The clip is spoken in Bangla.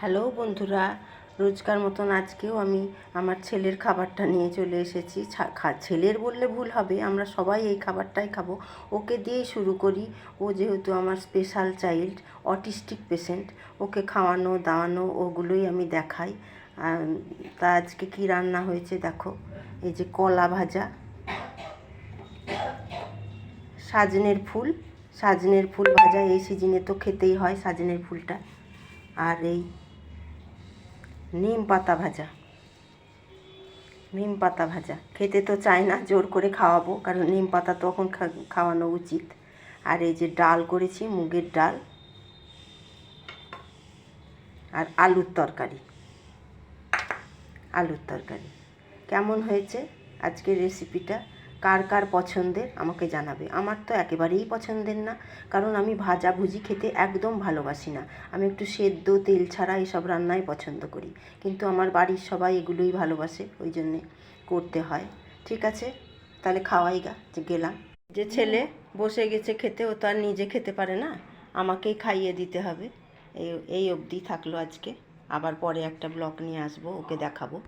হ্যালো বন্ধুরা, রোজকার মতন আজকেও আমি আমার ছেলের খাবারটা নিয়ে চলে এসেছি। ছেলের বললে ভুল হবে, আমরা সবাই এই খাবারটাই খাবো। ওকে দিয়েই শুরু করি। ও যেহেতু আমার স্পেশাল চাইল্ড, অটিস্টিক পেশেন্ট, ওকে খাওয়ানো দাওয়ানো ওগুলোই আমি দেখাই। তা আজকে কি রান্না হয়েছে দেখো। এই যে কলা ভাজা, সাজনের ফুল ভাজা, এই সিজনে তো খেতেই হয় সাজনের ফুলটা। আর এই নিম পাতা ভাজা খেতে তো চায় না, জোর করে খাওয়াবো, কারণ নিম পাতা তখন খাওয়ানো উচিত। আর এই যে ডাল করেছি, মুগের ডাল, আর আলুর তরকারি। কেমন হয়েছে আজকের রেসিপিটা? কার কার পছন্দের আমাকে জানাবে। আমার তো একেবারেই পছন্দের না, কারণ আমি ভাজাভুজি খেতে একদম ভালোবাসি না। আমি একটু সেদ্ধ তেল ছাড়া এসব রান্নাই পছন্দ করি, কিন্তু আমার বাড়ির সবাই এগুলোই ভালোবাসে, ওই জন্যে করতে হয়। ঠিক আছে, তাহলে খাওয়াই গেলাম। যে ছেলে বসে গেছে খেতে, ও তো আর নিজে খেতে পারে না, আমাকেই খাইয়ে দিতে হবে। এই অবধি থাকলো আজকে। আবার পরে একটা ব্লগ নিয়ে আসবো, ওকে দেখাবো।